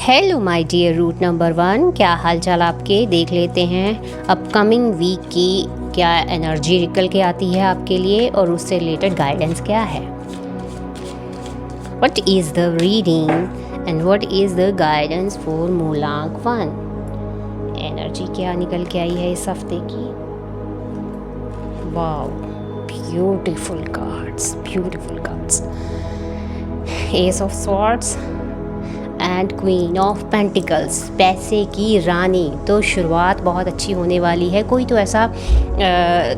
Hello my dear root number 1, क्या हाल चाल आपके। देख लेते हैं अपकमिंग वीक की क्या एनर्जी निकल के आती है आपके लिए और उससे रिलेटेड गाइडेंस क्या है। What is the reading and what is the guidance for मूलांक 1। एनर्जी क्या निकल के आई है इस हफ्ते की। Wow, beautiful cards, beautiful cards. S of swords and queen of pentacles, पैसे की रानी। तो शुरुआत बहुत अच्छी होने वाली है। कोई तो ऐसा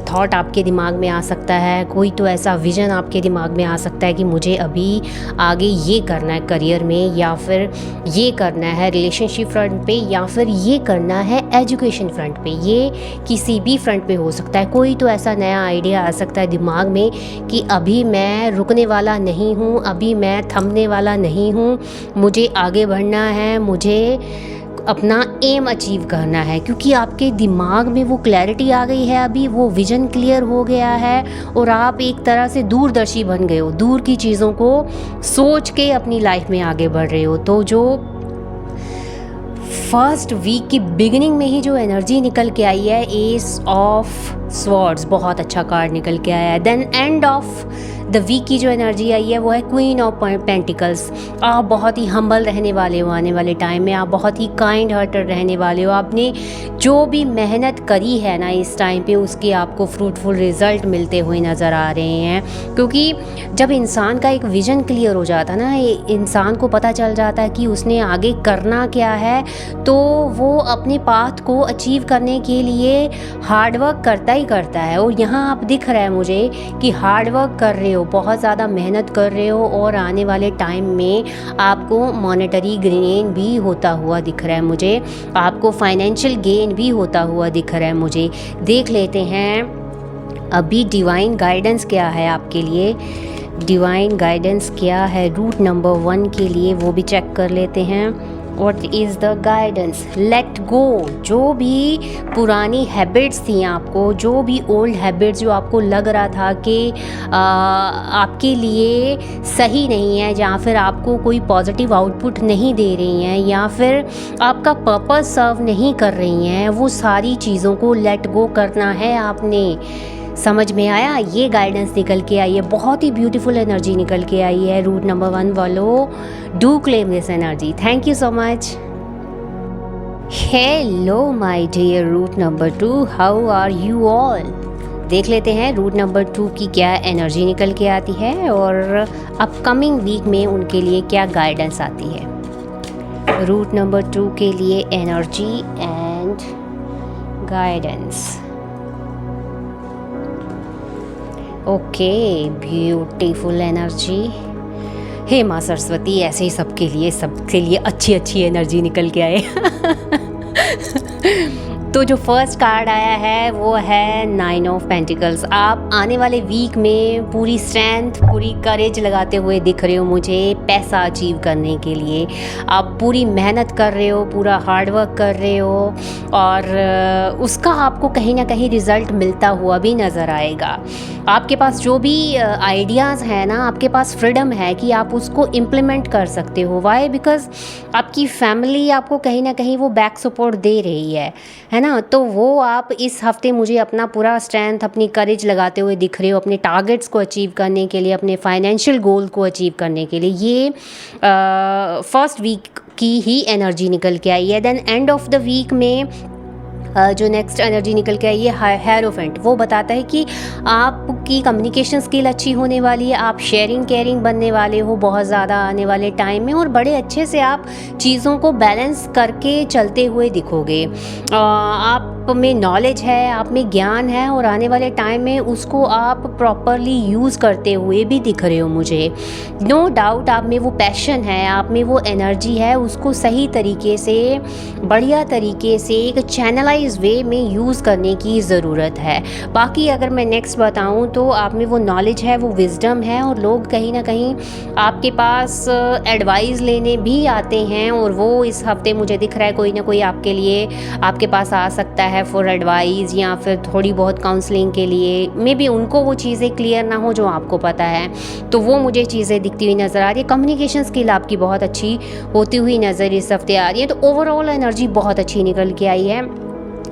थॉट आपके दिमाग में आ सकता है, कोई तो ऐसा विज़न आपके दिमाग में आ सकता है कि मुझे अभी आगे ये करना है करियर में, या फिर ये करना है रिलेशनशिप फ्रंट पे, या फिर ये करना है एजुकेशन फ्रंट पे। ये किसी भी फ्रंट पे हो सकता है। कोई तो ऐसा नया आइडिया आ सकता है दिमाग में कि अभी मैं रुकने वाला नहीं हूँ, अभी मैं थमने वाला नहीं हूँ, मुझे आगे बढ़ना है, मुझे अपना एम अचीव करना है। क्योंकि आपके दिमाग में वो क्लैरिटी आ गई है, अभी वो विज़न क्लियर हो गया है और आप एक तरह से दूरदर्शी बन गए हो। दूर की चीज़ों को सोच के अपनी लाइफ में आगे बढ़ रहे हो। तो जो फर्स्ट वीक की बिगिनिंग में ही जो एनर्जी निकल के आई है, एस ऑफ स्वॉर्ड्स, बहुत अच्छा कार्ड निकल के आया है। Then end of the week की जो एनर्जी आई है वो है क्वीन ऑफ पेंटिकल्स। आप बहुत ही हम्बल रहने वाले हो आने वाले टाइम में, आप बहुत ही काइंड हार्टेड रहने वाले हो। आपने जो भी मेहनत करी है ना इस टाइम पे, उसके आपको फ्रूटफुल रिजल्ट मिलते हुए नज़र आ रहे हैं। क्योंकि जब इंसान का एक विज़न क्लियर हो जाता है ना, इंसान को पता चल जाता है कि उसने आगे करना क्या है, तो वो अपने पाथ को अचीव करने के लिए हार्डवर्क करता ही करता है। और यहाँ आप दिख रहा है मुझे कि हार्डवर्क कर रहे हो, बहुत ज़्यादा मेहनत कर रहे हो, और आने वाले टाइम में आपको मॉनेटरी गेन भी होता हुआ दिख रहा है मुझे, आपको फाइनेंशियल गेन भी होता हुआ दिख रहा है मुझे। देख लेते हैं अभी डिवाइन गाइडेंस क्या है आपके लिए। डिवाइन गाइडेंस क्या है रूट नंबर 1 के लिए, वो भी चेक कर लेते हैं। What is the guidance? Let go। जो भी पुरानी हैबिट्स थी आपको, जो भी ओल्ड हैबिट्स जो आपको लग रहा था कि आपके लिए सही नहीं है, या फिर आपको कोई पॉजिटिव आउटपुट नहीं दे रही हैं, या फिर आपका पर्पस सर्व नहीं कर रही हैं, वो सारी चीज़ों को लेट गो करना है आपने। समझ में आया? ये गाइडेंस निकल के आई है, बहुत ही ब्यूटीफुल एनर्जी निकल के आई है रूट नंबर 1 वालों। Do claim this energy. Thank you so much. Hello my dear root number 2, how are you all. देख लेते हैं रूट नंबर 2 की क्या एनर्जी निकल के आती है और अपकमिंग वीक में उनके लिए क्या गाइडेंस आती है। रूट नंबर 2 के लिए energy and guidance. Okay, beautiful energy. हे माँ सरस्वती, ऐसे ही सबके लिए अच्छी अच्छी एनर्जी निकल के आए। तो जो फर्स्ट कार्ड आया है वो है 9 ऑफ पेंटिकल्स। आप आने वाले वीक में पूरी स्ट्रेंथ, पूरी करेज लगाते हुए दिख रहे हो मुझे पैसा अचीव करने के लिए। आप पूरी मेहनत कर रहे हो, पूरा हार्डवर्क कर रहे हो, और उसका आपको कहीं ना कहीं रिज़ल्ट मिलता हुआ भी नज़र आएगा। आपके पास जो भी आइडियाज़ हैं ना, आपके पास फ्रीडम है कि आप उसको इम्प्लीमेंट कर सकते हो। वाई? बिकॉज़ आपकी फैमिली आपको कहीं ना कहीं वो बैक सपोर्ट दे रही है ना। तो वो आप इस हफ्ते मुझे अपना पूरा स्ट्रेंथ, अपनी करेज लगाते हुए दिख रहे हो अपने टारगेट्स को अचीव करने के लिए, अपने फाइनेंशियल गोल को अचीव करने के लिए। ये फर्स्ट वीक की ही एनर्जी निकल के आई है। Then end of the week में जो नेक्स्ट एनर्जी निकल के आई है हेरोफेंट, वो बताता है कि आपकी कम्युनिकेशन स्किल अच्छी होने वाली है, आप शेयरिंग केयरिंग बनने वाले हो बहुत ज़्यादा आने वाले टाइम में, और बड़े अच्छे से आप चीज़ों को बैलेंस करके चलते हुए दिखोगे। आप में नॉलेज है, आप में ज्ञान है, और आने वाले टाइम में उसको आप प्रॉपरली यूज़ करते हुए भी दिख रहे हो मुझे। नो डाउट आप में वो पैशन है, आप में वो एनर्जी है, उसको सही तरीके से, बढ़िया तरीके से, एक चैनलाइज वे में यूज़ करने की ज़रूरत है। बाकी अगर मैं नेक्स्ट बताऊं तो आप में वो नॉलेज है, वो विजडम है, और लोग कहीं ना कहीं आपके पास एडवाइस लेने भी आते हैं। और वो इस हफ्ते मुझे दिख रहा है कोई ना कोई आपके लिए आपके पास आ सकता है फॉर एडवाइस, या फिर थोड़ी बहुत काउंसलिंग के लिए। मे बी उनको वो चीज़ें क्लियर ना हो जो आपको पता है, तो वो मुझे चीज़ें दिखती हुई नज़र आ रही है। कम्युनिकेशन स्किल आपकी बहुत अच्छी होती हुई नज़र इस हफ्ते आ रही है। तो ओवरऑल एनर्जी बहुत अच्छी निकल के आई है।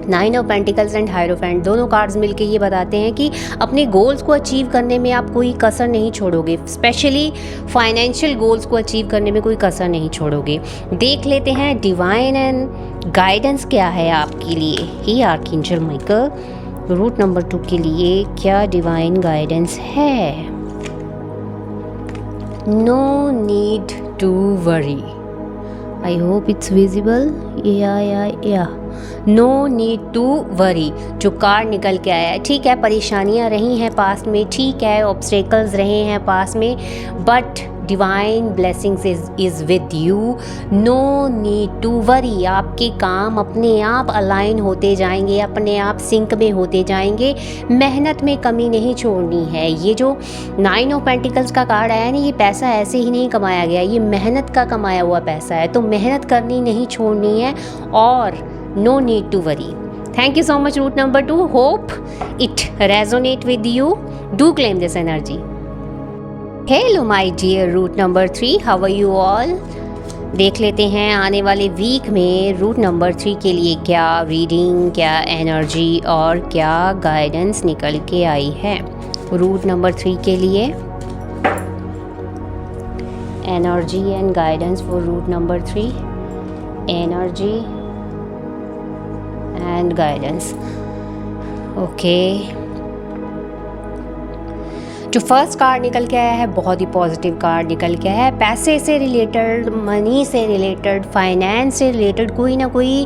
9 ऑफ पेंटिकल्स एंड हायरोफेंट दोनों कार्ड्स मिलके ये बताते हैं कि अपने गोल्स को अचीव करने में आप कोई कसर नहीं छोड़ोगे, स्पेशली फाइनेंशियल गोल्स को अचीव करने में कोई कसर नहीं छोड़ोगे। देख लेते हैं डिवाइन एंड गाइडेंस क्या है आपके लिए। ही आर्कएंजल माइकल, रूट नंबर 2 के लिए क्या डिवाइन गाइडेंस है। No need to worry, I hope it's visible. या नो नीड टू वरी जो कार्ड निकल के आया है, ठीक है, परेशानियां रही हैं पास्ट में, ठीक है, ऑब्स्टेकल्स रहे हैं पास्ट में, but divine blessings is with you. No need to worry, आपके काम अपने आप अलाइन होते जाएंगे, अपने आप सिंक में होते जाएंगे। मेहनत में कमी नहीं छोड़नी है। ये जो 9 ऑफ पेंटिकल्स का कार्ड आया है ना, ये पैसा ऐसे ही नहीं कमाया गया, ये मेहनत का कमाया हुआ पैसा है। तो मेहनत करनी नहीं छोड़नी है, और no need to worry. Thank you so much, root number 2. Hope it resonate with you. Do claim this energy. Hello my dear root number 3. How are you all? देख लेते हैं आने वाले वीक में रूट नंबर 3 के लिए क्या reading, क्या एनर्जी और क्या गाइडेंस निकल के आई है। रूट नंबर 3 के लिए energy and guidance for root number 3, energy and guidance. Okay, जो फर्स्ट कार्ड निकल के आया है बहुत ही पॉजिटिव कार्ड निकल के आया है। पैसे से रिलेटेड, मनी से रिलेटेड, फाइनेंस से रिलेटेड कोई ना कोई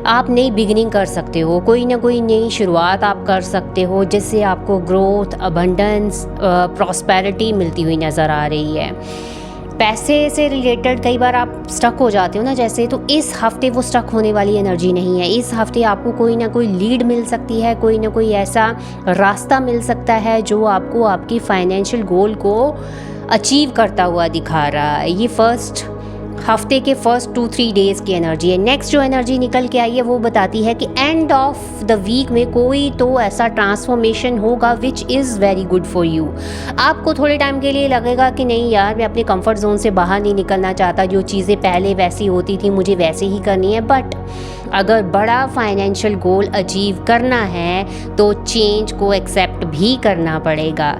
आप नई बिगिनिंग कर सकते हो, कोई ना कोई नई शुरुआत आप कर सकते हो, जिससे आपको ग्रोथ, अबंडेंस, प्रॉस्पेरिटी मिलती हुई नज़र आ रही है। पैसे से रिलेटेड कई बार आप स्टक हो जाते हो ना जैसे, तो इस हफ्ते वो स्टक होने वाली एनर्जी नहीं है। इस हफ्ते आपको कोई ना कोई लीड मिल सकती है, कोई ना कोई ऐसा रास्ता मिल सकता है जो आपको आपकी फाइनेंशियल गोल को अचीव करता हुआ दिखा रहा है। ये फर्स्ट हफ्ते के फर्स्ट 2-3 डेज़ की एनर्जी है। नेक्स्ट जो एनर्जी निकल के आई है वो बताती है कि एंड ऑफ द वीक में कोई तो ऐसा ट्रांसफॉर्मेशन होगा which is very good for you. आपको थोड़े टाइम के लिए लगेगा कि नहीं यार, मैं अपने कंफर्ट जोन से बाहर नहीं निकलना चाहता, जो चीज़ें पहले वैसी होती थी मुझे वैसे ही करनी है। बट अगर बड़ा फाइनेंशियल गोल अचीव करना है तो चेंज को एक्सेप्ट भी करना पड़ेगा।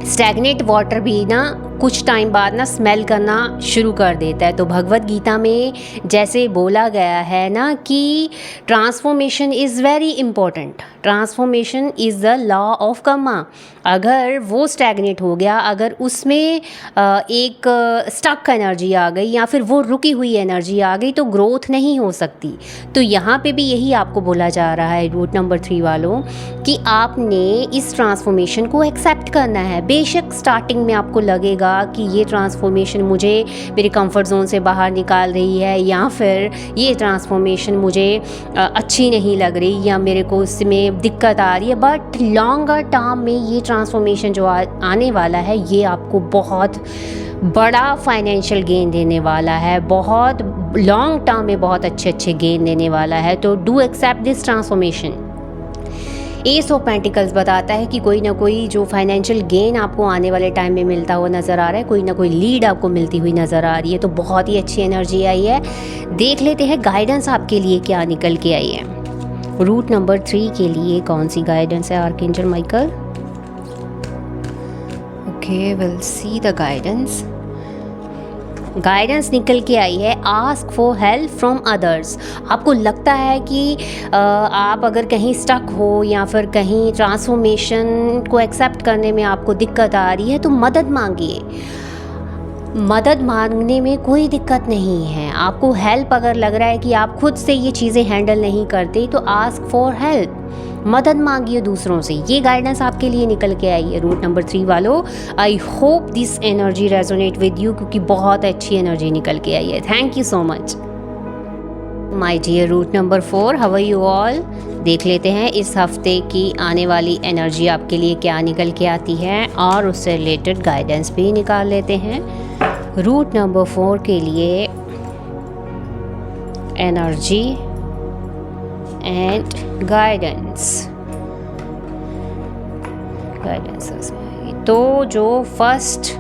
स्टैग्नेट वाटर भी ना कुछ टाइम बाद ना स्मेल करना शुरू कर देता है। तो भगवत गीता में जैसे बोला गया है ना कि transformation is very important, transformation is the law of Karma. अगर वो स्टैग्नेट हो गया, अगर उसमें एक स्टक एनर्जी आ गई या फिर वो रुकी हुई एनर्जी आ गई, तो ग्रोथ नहीं हो सकती। तो यहाँ पे भी यही आपको बोला जा रहा है रूट नंबर 3 वालों कि आपने इस ट्रांसफॉर्मेशन को एक्सेप्ट करना है। बेशक स्टार्टिंग में आपको लगेगा कि ये ट्रांसफॉर्मेशन मुझे मेरे कंफर्ट जोन से बाहर निकाल रही है, या फिर ये ट्रांसफॉर्मेशन मुझे अच्छी नहीं लग रही, या मेरे को इसमें दिक्कत आ रही है। बट लॉन्गर टर्म में ये ट्रांसफॉर्मेशन जो आने वाला है ये आपको बहुत बड़ा फाइनेंशियल गेन देने वाला है, बहुत लॉन्ग टर्म में बहुत अच्छे गेन देने वाला है। तो do accept this transformation. Ace of pentacles बताता है कि कोई ना कोई जो फाइनेंशियल गेन आपको आने वाले टाइम में मिलता हुआ नज़र आ रहा है, कोई ना कोई लीड आपको मिलती हुई नज़र आ रही है। तो बहुत ही अच्छी एनर्जी आई है। देख लेते हैं गाइडेंस आपके लिए क्या निकल के आई है। रूट नंबर 3 के लिए कौन सी गाइडेंस है Archangel Michael. Okay, will see the guidance. Guidance निकल के आई है ask for help from others. आपको लगता है कि आप अगर कहीं स्टक हो या फिर कहीं ट्रांसफॉर्मेशन को एक्सेप्ट करने में आपको दिक्कत आ रही है, तो मदद मांगिए। मदद मांगने में कोई दिक्कत नहीं है। आपको हेल्प अगर लग रहा है कि आप खुद से ये चीज़ें हैंडल नहीं करते, तो आस्क फॉर हेल्प, मदद मांगिए दूसरों से। ये गाइडेंस आपके लिए निकल के आई है रूट नंबर 3 वालों। I hope this energy resonate with you, क्योंकि बहुत अच्छी एनर्जी निकल के आई है। Thank you so much. My dear root number 4, how are you all. देख लेते हैं इस हफ्ते की आने वाली एनर्जी आपके लिए क्या निकल के आती है और उससे रिलेटेड गाइडेंस भी निकाल लेते हैं। रूट नंबर 4 के लिए एनर्जी एंड गाइडेंस तो जो फर्स्ट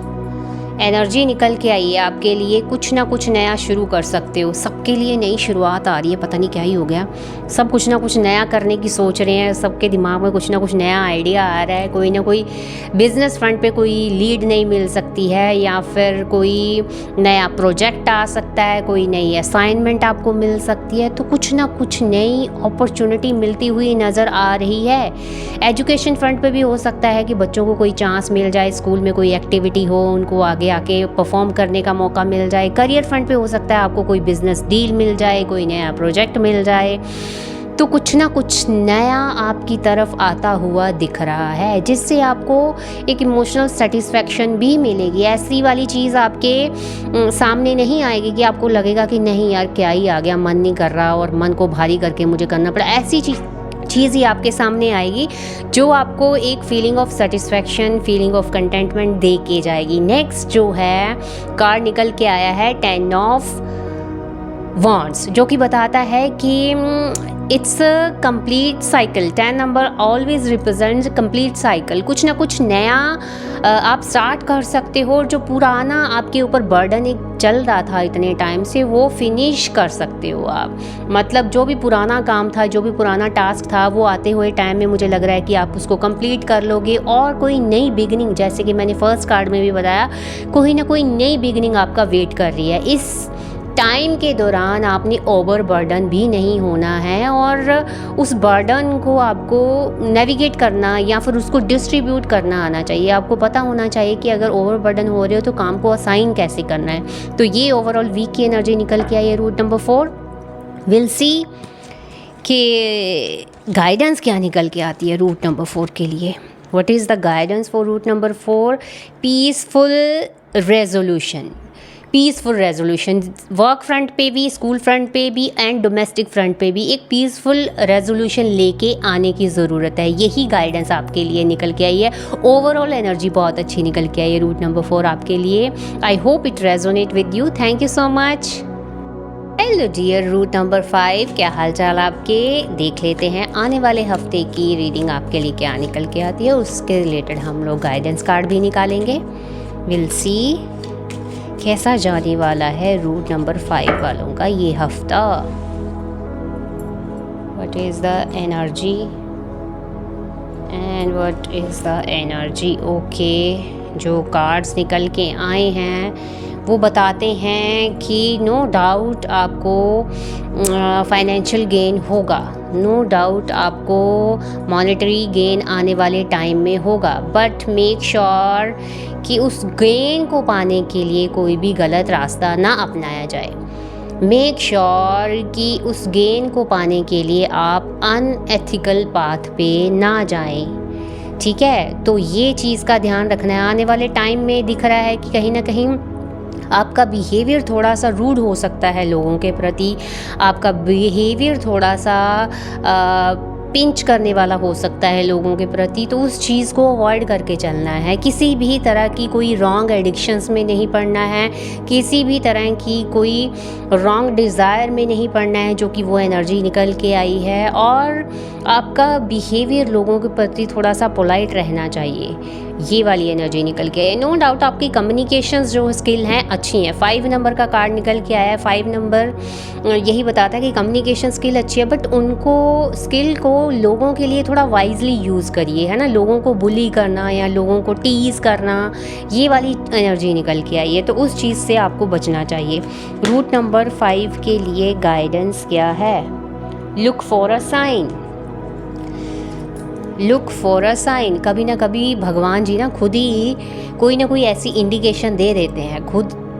एनर्जी निकल के आई है आपके लिए, कुछ ना कुछ नया शुरू कर सकते हो। सबके लिए नई शुरुआत आ रही है, पता नहीं क्या ही हो गया, सब कुछ ना कुछ नया करने की सोच रहे हैं, सबके दिमाग में कुछ ना कुछ नया आइडिया आ रहा है। कोई ना कोई बिजनेस फ्रंट पे कोई लीड नहीं मिल सकती है, या फिर कोई नया प्रोजेक्ट आ सकता है, कोई नई असाइनमेंट आपको मिल सकती है। तो कुछ ना कुछ नई अपॉर्चुनिटी मिलती हुई नज़र आ रही है। एजुकेशन फ्रंट पे भी हो सकता है कि बच्चों को कोई चांस मिल जाए, स्कूल में कोई एक्टिविटी हो, उनको आके परफॉर्म करने का मौका मिल जाए। करियर फ्रंट पे हो सकता है आपको कोई बिजनेस डील मिल जाए, कोई नया प्रोजेक्ट मिल जाए। तो कुछ ना कुछ नया आपकी तरफ आता हुआ दिख रहा है, जिससे आपको एक इमोशनल सेटिस्फेक्शन भी मिलेगी। ऐसी वाली चीज़ आपके सामने नहीं आएगी कि आपको लगेगा कि नहीं यार क्या ही आ गया, मन नहीं कर रहा और मन को भारी करके मुझे करना पड़ा। ऐसी चीज़ ही आपके सामने आएगी जो आपको एक feeling of satisfaction, feeling of contentment दे के जाएगी। नेक्स्ट जो है कार्ड निकल के आया है 10 ऑफ वॉन्ड्स, जो कि बताता है कि it's a complete cycle. 10 number always represents complete cycle. कुछ ना कुछ नया आप स्टार्ट कर सकते हो, और जो पुराना आपके ऊपर बर्डन एक चल रहा था इतने टाइम से, वो फिनिश कर सकते हो आप। मतलब जो भी पुराना काम था, जो भी पुराना टास्क था, वो आते हुए टाइम में मुझे लग रहा है कि आप उसको कंप्लीट कर लोगे, और कोई नई बिगिनिंग, जैसे कि मैंने फर्स्ट कार्ड में भी बताया, कोई ना कोई नई बिगिनिंग आपका वेट कर रही है। इस टाइम के दौरान आपने ओवर बर्डन भी नहीं होना है, और उस बर्डन को आपको नेविगेट करना या फिर उसको डिस्ट्रीब्यूट करना आना चाहिए। आपको पता होना चाहिए कि अगर ओवर बर्डन हो रहे हो तो काम को असाइन कैसे करना है। तो ये ओवरऑल वीक की एनर्जी निकल के आई है रूट नंबर 4। विल सी कि गाइडेंस क्या निकल के आती है रूट नंबर 4 के लिए। What is the guidance for root number 4? Peaceful resolution. Peaceful resolution work front पे भी, स्कूल फ्रंट पे भी एंड डोमेस्टिक फ्रंट पे भी एक पीसफुल रेजोल्यूशन लेके आने की ज़रूरत है। यही गाइडेंस आपके लिए निकल के आई है। ओवरऑल एनर्जी बहुत अच्छी निकल के आई है रूट नंबर 4 आपके लिए। I hope it resonate with you. Thank you so much. Hello dear root number 5, क्या हाल चाल आपके। देख लेते हैं आने वाले हफ्ते की रीडिंग आपके लिए क्या निकल के आती है। उसके रिलेटेड हम लोग गाइडेंस कार्ड भी निकालेंगे। विल सी कैसा जाने वाला है रूट नंबर 5 वालों का ये हफ्ता। What is the energy and what is the energy. Okay, जो कार्ड्स निकल के आए हैं वो बताते हैं कि नो डाउट आपको फाइनेंशियल गेन होगा, नो डाउट आपको मॉनेटरी गेन आने वाले टाइम में होगा, बट मेक श्योर कि उस गेन को पाने के लिए कोई भी गलत रास्ता ना अपनाया जाए। मेक श्योर कि उस गेन को पाने के लिए आप अनएथिकल पाथ पे ना जाएं, ठीक है। तो ये चीज़ का ध्यान रखना है। आने वाले टाइम में दिख रहा है कि कहीं ना कहीं आपका बिहेवियर थोड़ा सा रूड हो सकता है लोगों के प्रति, आपका बिहेवियर थोड़ा सा पिंच करने वाला हो सकता है लोगों के प्रति। तो उस चीज़ को अवॉइड करके चलना है। किसी भी तरह की कोई रॉन्ग एडिक्शंस में नहीं पड़ना है, किसी भी तरह की कोई रॉन्ग डिज़ायर में नहीं पड़ना है, जो कि वो एनर्जी निकल के आई है। और आपका बिहेवियर लोगों के प्रति थोड़ा सा पोलाइट रहना चाहिए, ये वाली एनर्जी निकल के है। नो डाउट आपकी कम्युनिकेशंस जो स्किल हैं अच्छी हैं। 5 नंबर का कार्ड निकल के आया है। 5 नंबर यही बताता है कि कम्युनिकेशन स्किल अच्छी है, बट उनको स्किल को लोगों के लिए थोड़ा वाइजली यूज़ करिए, है ना। लोगों को बुली करना या लोगों को टीज़ करना, ये वाली एनर्जी निकल के आई है, तो उस चीज़ से आपको बचना चाहिए। रूट नंबर 5 के लिए गाइडेंस क्या है? Look for a sign. Look for a sign. कभी ना कभी भगवान जी ना खुद ही कोई ना कोई ऐसी इंडिकेशन दे देते हैं,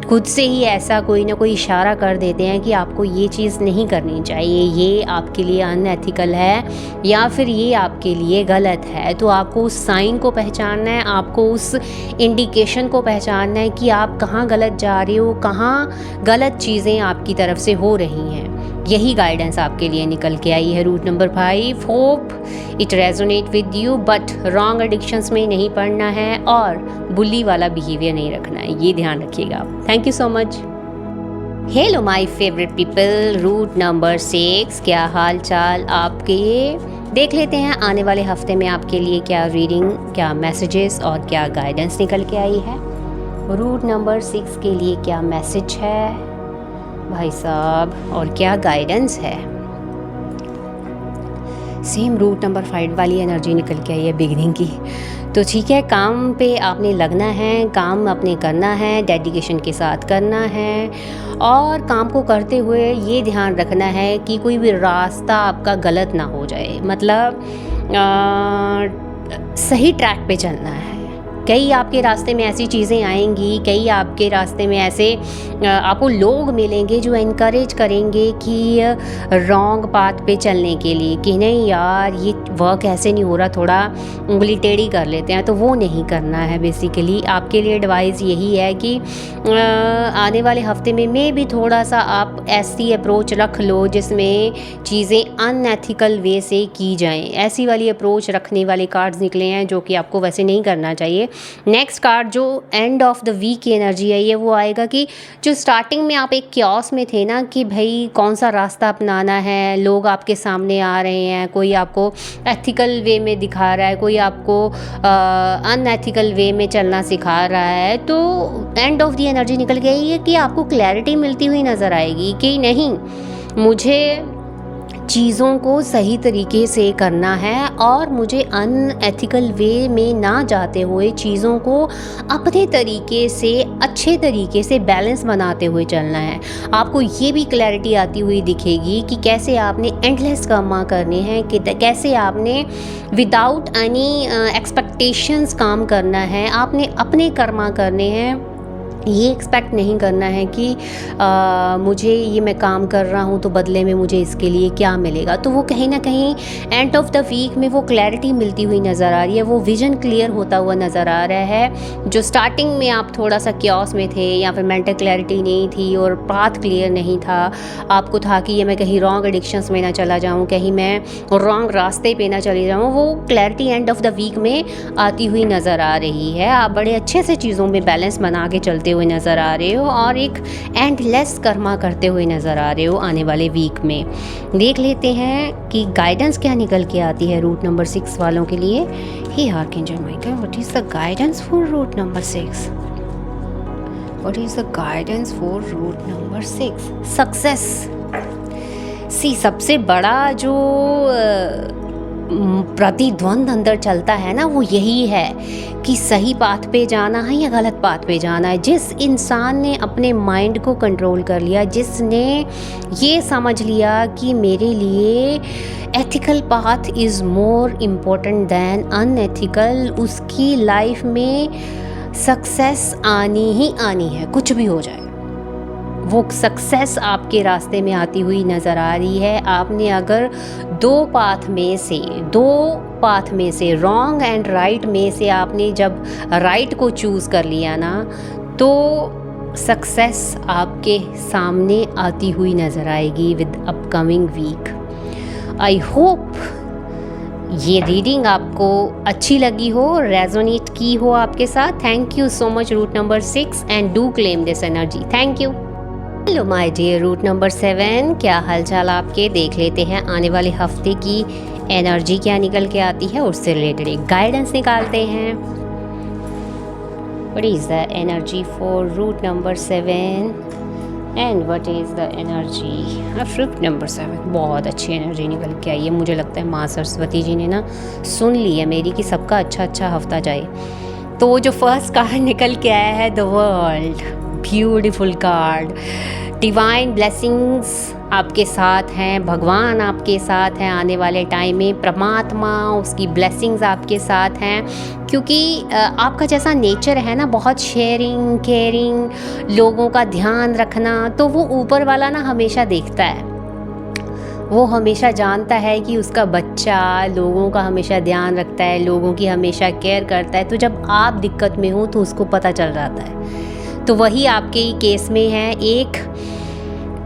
खुद से ही ऐसा कोई ना कोई इशारा कर देते हैं कि आपको ये चीज़ नहीं करनी चाहिए, ये आपके लिए अनएथिकल है या फिर ये आपके लिए गलत है। तो आपको उस साइन को पहचानना है, आपको उस इंडिकेशन को पहचानना है कि आप कहाँ गलत जा रहे हो, कहाँ गलत चीज़ें आपकी तरफ से हो रही हैं। यही गाइडेंस आपके लिए निकल के आई है। Root number 5, hope it resonate with you, but wrong addictions में नहीं पड़ना है और बुली वाला बिहेवियर नहीं रखना है, ये ध्यान रखिएगा आप। Thank you so much. Hello my favourite people, root number 6, क्या हाल चाल आपके। देख लेते हैं आने वाले हफ्ते में आपके लिए क्या रीडिंग, क्या मैसेजेस और क्या गाइडेंस निकल के आई है। रूट नंबर 6 के लिए क्या मैसेज है भाई साहब और क्या गाइडेंस है। सेम रूट नंबर 5 वाली एनर्जी निकल के आई है बिगिनिंग की। तो ठीक है, काम पे आपने लगना है, काम अपने करना है, डेडिकेशन के साथ करना है और काम को करते हुए ये ध्यान रखना है कि कोई भी रास्ता आपका गलत ना हो जाए, मतलब सही ट्रैक पे चलना है। कई आपके रास्ते में ऐसी चीज़ें आएंगी, कई आपके रास्ते में ऐसे आपको लोग मिलेंगे जो इनकरेज करेंगे कि रॉन्ग पाथ पे चलने के लिए, कि नहीं यार ये वर्क ऐसे नहीं हो रहा, थोड़ा उंगली टेढ़ी कर लेते हैं, तो वो नहीं करना है। बेसिकली आपके लिए एडवाइस यही है कि आने वाले हफ्ते में भी थोड़ा सा आप ऐसी अप्रोच रख लो जिसमें चीज़ें अनएथिकल वे से की जाएं। ऐसी वाली अप्रोच रखने वाले कार्ड्स निकले हैं जो कि आपको वैसे नहीं करना चाहिए। नेक्स्ट कार्ड जो एंड ऑफ द वीक की एनर्जी है ये वो आएगा कि जो स्टार्टिंग में आप एक क्योस में थे ना कि भाई कौन सा रास्ता अपनाना है, लोग आपके सामने आ रहे हैं, कोई आपको एथिकल वे में दिखा रहा है, कोई आपको अनएथिकल वे में चलना सिखा रहा है। तो एंड ऑफ द एनर्जी निकल गई है कि आपको क्लैरिटी मिलती हुई नज़र आएगी कि नहीं, मुझे चीज़ों को सही तरीके से करना है और मुझे अनएथिकल वे में ना जाते हुए चीज़ों को अपने तरीके से, अच्छे तरीके से बैलेंस बनाते हुए चलना है। आपको ये भी क्लैरिटी आती हुई दिखेगी कि कैसे आपने एंडलेस काम करने हैं, कि कैसे आपने विदाउट एनी एक्सपेक्टेशंस काम करना है, आपने अपने कर्मा करने हैं। ये एक्सपेक्ट नहीं करना है कि मुझे ये मैं काम कर रहा हूँ तो बदले में मुझे इसके लिए क्या मिलेगा। तो वो कहीं ना कहीं एंड ऑफ द वीक में वो क्लैरिटी मिलती हुई नज़र आ रही है, वो विज़न क्लियर होता हुआ नज़र आ रहा है। जो स्टार्टिंग में आप थोड़ा सा क्योस में थे या फिर मेंटल क्लैरिटी नहीं थी और पाथ क्लियर नहीं था, आपको था कि ये मैं कहीं रॉन्ग एडिक्शंस में ना चला जाऊँ, कहीं मैं रॉन्ग रास्ते पे ना चली जाऊँ, वो clarity end of the week में आती हुई नज़र आ रही है। आप बड़े अच्छे से चीज़ों में बैलेंस बना के चलते हुए नज़र आ रहे हो और एक एंडलेस कर्मा करते हुए नज़र आ रहे हो आने वाले वीक में। देख लेते हैं कि गाइडेंस क्या निकल के आती है रूट नंबर 6 वालों के लिए। हे archangel Michael, what is the guidance for root number 6? What is the guidance for root number 6? Success. See, सबसे बड़ा जो प्रतिद्वंद अंदर चलता है ना, वो यही है कि सही पाथ पे जाना है या गलत पाथ पे जाना है। जिस इंसान ने अपने माइंड को कंट्रोल कर लिया, जिसने ये समझ लिया कि मेरे लिए ethical path is more important than unethical, उसकी लाइफ में सक्सेस आनी ही आनी है, कुछ भी हो जाए। वो सक्सेस आपके रास्ते में आती हुई नज़र आ रही है। आपने अगर दो पाथ में से रॉन्ग एंड राइट में से आपने जब राइट को चूज़ कर लिया ना, तो सक्सेस आपके सामने आती हुई नज़र आएगी with upcoming week. I hope ये रीडिंग आपको अच्छी लगी हो, रेजोनेट की हो आपके साथ। Thank you so much root number 6 and do claim this energy. Thank you. Hello my dear root number 7, क्या हालचाल आपके। देख लेते हैं आने वाले हफ्ते की एनर्जी क्या निकल के आती है, उससे रिलेटेड एक गाइडेंस निकालते हैं। What is the energy for root number 7 and what is the energy of root number 7? बहुत अच्छी एनर्जी निकल के आई है। मुझे लगता है माँ सरस्वती जी ने ना सुन ली है मेरी कि सबका अच्छा हफ्ता जाए। तो वो जो फर्स्ट कार्ड निकल के आया है, the world, beautiful card. Divine blessings आपके साथ हैं, भगवान आपके साथ हैं आने वाले टाइम में, परमात्मा उसकी ब्लेसिंग्स आपके साथ हैं, क्योंकि आपका जैसा नेचर है ना, बहुत शेयरिंग, केयरिंग, लोगों का ध्यान रखना, तो वो ऊपर वाला ना हमेशा देखता है, वो हमेशा जानता है कि उसका बच्चा लोगों का हमेशा ध्यान रखता है, लोगों की हमेशा केयर करता है। तो जब आप दिक्कत में हो तो उसको पता चल जाता है। तो वही आपके ही केस में है।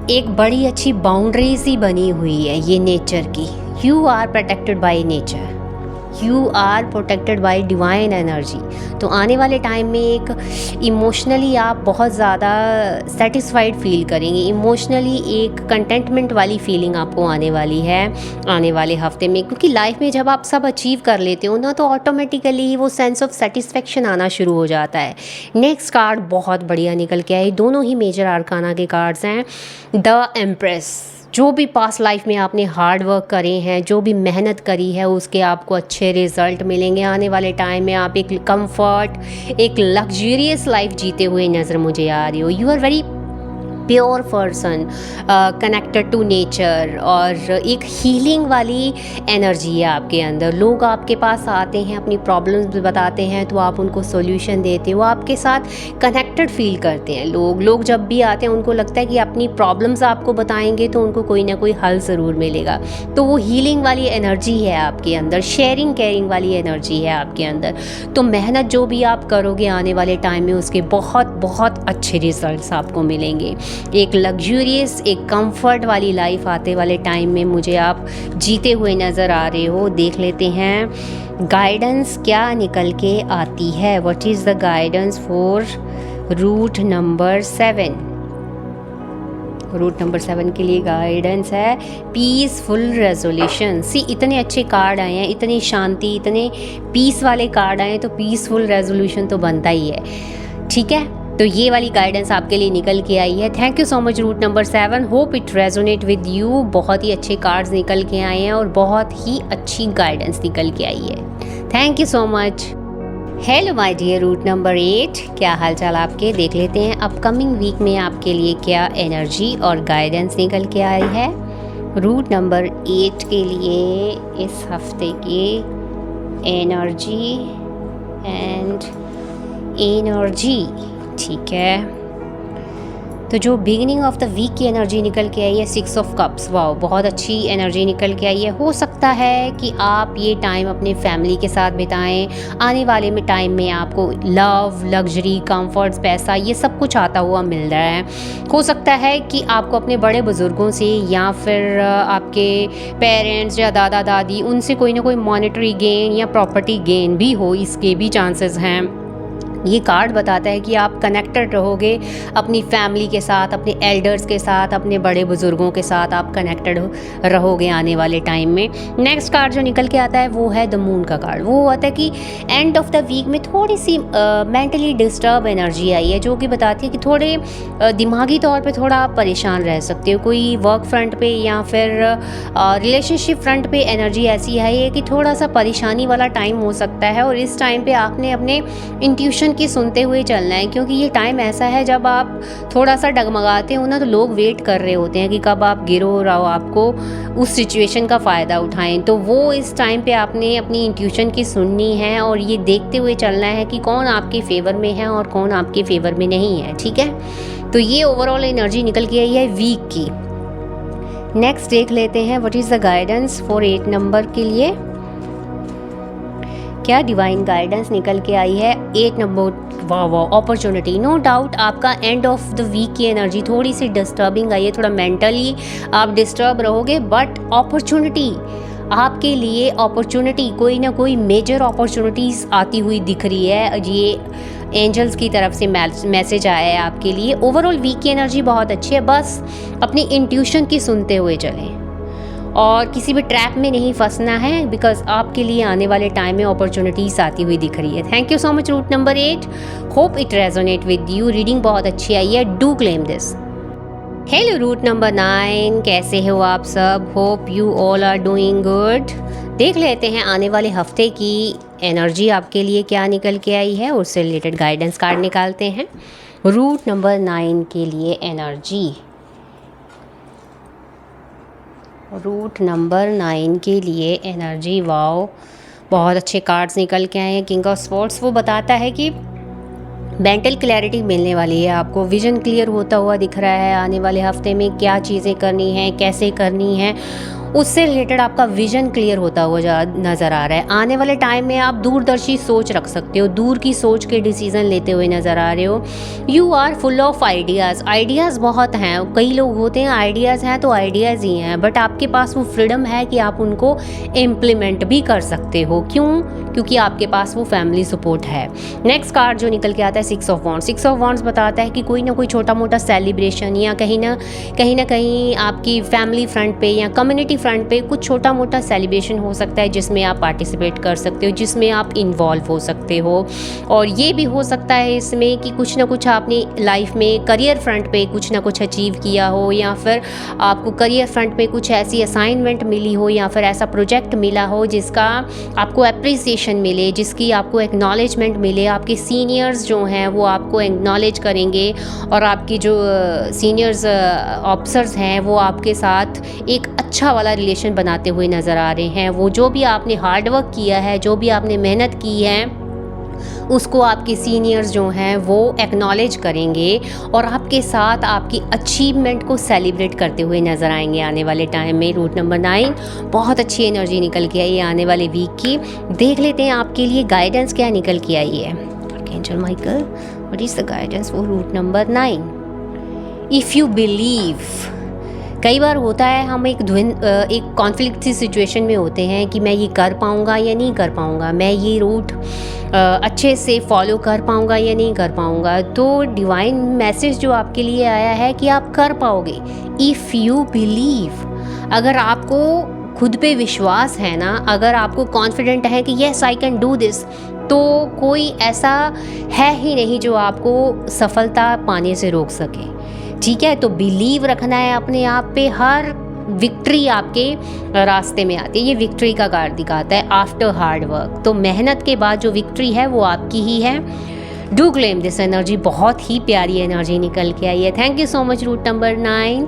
एक बड़ी अच्छी बाउंड्री सी बनी हुई है ये नेचर की। You are protected by nature, you are protected by divine energy. तो आने वाले टाइम में एक इमोशनली आप बहुत ज़्यादा सेटिस्फाइड फील करेंगे, इमोशनली एक कंटेंटमेंट वाली फीलिंग आपको आने वाली है आने वाले हफ्ते में, क्योंकि लाइफ में जब आप सब अचीव कर लेते हो ना तो ऑटोमेटिकली ही वो सेंस ऑफ सेटिस्फेक्शन आना शुरू हो जाता है। नेक्स्ट कार्ड बहुत बढ़िया निकल के आए, दोनों ही मेजर आर्काना के कार्ड्स हैं। द एम्प्रेस, जो भी पास्ट लाइफ में आपने हार्ड वर्क करे हैं, जो भी मेहनत करी है, उसके आपको अच्छे रिजल्ट मिलेंगे। आने वाले टाइम में आप एक कंफर्ट, एक लग्जरियस लाइफ जीते हुए नज़र मुझे आ रही हो। You are very pure person, connected to nature, और एक हीलिंग वाली एनर्जी है आपके अंदर। लोग आपके पास आते हैं, अपनी प्रॉब्लम्स बताते हैं, तो आप उनको सॉल्यूशन देते हो, आपके साथ कनेक्टेड फील करते हैं। लोग जब भी आते हैं उनको लगता है कि अपनी प्रॉब्लम्स आपको बताएंगे तो उनको कोई ना कोई हल ज़रूर मिलेगा। तो वो हीलिंग वाली एनर्जी है आपके अंदर, शेयरिंग केयरिंग वाली एनर्जी है आपके अंदर। तो मेहनत जो भी आप करोगे आने वाले टाइम में उसके बहुत बहुत अच्छे रिजल्ट्स आपको मिलेंगे। एक लग्जूरियस, एक कंफर्ट वाली लाइफ आते वाले टाइम में मुझे आप जीते हुए नज़र आ रहे हो। देख लेते हैं गाइडेंस क्या निकल के आती है। What is the guidance for root number 7? Root number 7 के लिए गाइडेंस है पीसफुल रेजोल्यूशन। सी, इतने अच्छे कार्ड आए हैं, इतनी शांति, इतने पीस वाले कार्ड आए हैं, तो पीसफुल रेजोल्यूशन तो बनता ही है। ठीक है, तो ये वाली गाइडेंस आपके लिए निकल के आई है। Thank you so much root number 7, hope it resonate with you. बहुत ही अच्छे कार्ड्स निकल के आए हैं और बहुत ही अच्छी गाइडेंस निकल के आई है। Thank you so much. Hello my dear root number 8, क्या हाल चाल आपके? देख लेते हैं अपकमिंग वीक में आपके लिए क्या एनर्जी और गाइडेंस निकल के आई है। रूट नंबर 8 के लिए इस हफ्ते की एनर्जी ठीक है। तो जो बिगिनिंग ऑफ द वीक की एनर्जी निकल के आई है 6 ऑफ कप्स। वाओ, बहुत अच्छी एनर्जी निकल के आई है। हो सकता है कि आप ये टाइम अपने फैमिली के साथ बिताएं। आने वाले में टाइम में आपको लव, लग्जरी, कंफर्ट्स, पैसा, ये सब कुछ आता हुआ मिल रहा है। हो सकता है कि आपको अपने बड़े बुज़ुर्गों से या फिर आपके पेरेंट्स या दादा दादी, उनसे कोई ना कोई मॉनेटरी गेन या प्रॉपर्टी गेन भी हो, इसके भी चांसेस हैं। ये कार्ड बताता है कि आप कनेक्टेड रहोगे अपनी फैमिली के साथ, अपने एल्डर्स के साथ, अपने बड़े बुज़ुर्गों के साथ आप कनेक्टेड रहोगे आने वाले टाइम में। नेक्स्ट कार्ड जो निकल के आता है वो है द मून का कार्ड। वो होता है कि एंड ऑफ द वीक में थोड़ी सी मेंटली डिस्टर्ब एनर्जी आई है, जो कि बताती है कि थोड़े दिमागी तौर पे थोड़ा आप परेशान रह सकते हो। कोई वर्क फ्रंट पे या फिर रिलेशनशिप फ्रंट पे एनर्जी ऐसी आई है कि थोड़ा सा परेशानी वाला टाइम हो सकता है, और इस टाइम पे आपने अपने इंट्यूशन की सुनते हुए चलना है, क्योंकि ये टाइम ऐसा है जब आप थोड़ा सा डगमगाते हो ना तो लोग वेट कर रहे होते हैं कि कब आप गिरो और आपको उस सिचुएशन का फ़ायदा उठाएं। तो वो इस टाइम पे आपने अपनी इंट्यूशन की सुननी है और ये देखते हुए चलना है कि कौन आपके फेवर में है और कौन आपके फेवर में नहीं है। ठीक है, तो ये ओवरऑल एनर्जी निकल के आई है वीक की। नेक्स्ट देख लेते हैं what is the guidance for 8 number के लिए। क्या डिवाइन गाइडेंस निकल के आई है 8 नंबर? वाह, अपॉर्चुनिटी। नो डाउट आपका एंड ऑफ द वीक की एनर्जी थोड़ी सी डिस्टर्बिंग आई है, थोड़ा मेंटली आप डिस्टर्ब रहोगे, बट अपॉर्चुनिटी आपके लिए, अपॉर्चुनिटी कोई ना कोई मेजर अपॉर्चुनिटीज़ आती हुई दिख रही है। ये एंजल्स की तरफ से मैसेज आया है आपके लिए। ओवरऑल वीक की एनर्जी बहुत अच्छी है, बस अपनी इंट्यूशन की सुनते हुए चलें और किसी भी ट्रैप में नहीं फंसना है, बिकॉज आपके लिए आने वाले टाइम में अपॉर्चुनिटीज़ आती हुई दिख रही है। Thank you so much root number 8, hope it resonate with you. Reading बहुत अच्छी आई है, do claim this. Hello root number 9, कैसे हो आप सब? Hope you all are doing good. देख लेते हैं आने वाले हफ्ते की एनर्जी आपके लिए क्या निकल के आई है, उससे रिलेटेड गाइडेंस कार्ड निकालते हैं। रूट नंबर 9 के लिए एनर्जी, रूट नंबर 9 के लिए एनर्जी। वाओ, बहुत अच्छे कार्ड्स निकल के आए हैं। किंग ऑफ स्वॉर्ड्स वो बताता है कि मेंटल क्लैरिटी मिलने वाली है आपको, विजन क्लियर होता हुआ दिख रहा है आने वाले हफ्ते में क्या चीज़ें करनी है, कैसे करनी है, उससे रिलेटेड आपका विजन क्लियर होता हुआ नज़र आ रहा है। आने वाले टाइम में आप दूरदर्शी सोच रख सकते हो, दूर की सोच के डिसीज़न लेते हुए नज़र आ रहे हो। You are full of ideas, ideas बहुत हैं। कई लोग होते हैं आइडियाज़ हैं तो आइडियाज़ ही हैं, बट आपके पास वो फ्रीडम है कि आप उनको इम्प्लीमेंट भी कर सकते हो। क्यों? क्योंकि आपके पास वो फैमिली सपोर्ट है। नेक्स्ट कार्ड जो निकल के आता है 6 ऑफ वॉन्ड्स। 6 ऑफ वॉन्ड्स बताता है कि कोई ना कोई छोटा मोटा सेलिब्रेशन या कहीं ना कहीं आपकी फैमिली फ्रंट पे या कम्युनिटी फ्रंट पे कुछ छोटा मोटा सेलिब्रेशन हो सकता है जिसमें आप पार्टिसिपेट कर सकते हो, जिसमें आप इन्वॉल्व हो सकते हो। और ये भी हो सकता है इसमें कि कुछ ना कुछ आपने लाइफ में करियर फ्रंट पे कुछ ना कुछ अचीव किया हो, या फिर आपको करियर फ्रंट पे कुछ ऐसी असाइनमेंट मिली हो या फिर ऐसा प्रोजेक्ट मिला हो जिसका आपको अप्रिसिएशन मिले, जिसकी आपको एक्नॉलेजमेंट मिले। आपके सीनियर्स जो हैं वो आपको एक्नॉलेज करेंगे और आपकी जो सीनियर्स ऑफिसर्स हैं वो आपके साथ एक अच्छा वाला रिलेशन बनाते हुए नज़र आ रहे हैं। वो जो भी आपने हार्डवर्क किया है, जो भी आपने मेहनत की है, उसको आपके सीनियर्स जो हैं वो एक्नॉलेज करेंगे और आपके साथ आपकी अचीवमेंट को सेलिब्रेट करते हुए नज़र आएंगे आने वाले टाइम में। रूट नंबर 9, बहुत अच्छी एनर्जी निकल के आई है आने वाले वीक की। देख लेते हैं आपके लिए गाइडेंस क्या निकल के आई है। Archangel Michael, what is the guidance for root number 9? If you believe. कई बार होता है हम एक कॉन्फ्लिक्ट सी सिचुएशन में होते हैं कि मैं ये कर पाऊँगा या नहीं कर पाऊँगा, मैं ये रूट अच्छे से फॉलो कर पाऊँगा या नहीं कर पाऊँगा। तो डिवाइन मैसेज जो आपके लिए आया है कि आप कर पाओगे, इफ़ यू बिलीव। अगर आपको खुद पे विश्वास है ना, अगर आपको कॉन्फिडेंट है कि yes I can do this, तो कोई ऐसा है ही नहीं जो आपको सफलता पाने से रोक सके। ठीक है, तो बिलीव रखना है अपने आप पे। हर विक्ट्री आपके रास्ते में आती है। ये विक्ट्री का कार्ड दिखाता है आफ्टर हार्ड वर्क। तो मेहनत के बाद जो विक्ट्री है वो आपकी ही है। Do claim this energy. बहुत ही प्यारी एनर्जी निकल के आई है। Thank you so much root number 9।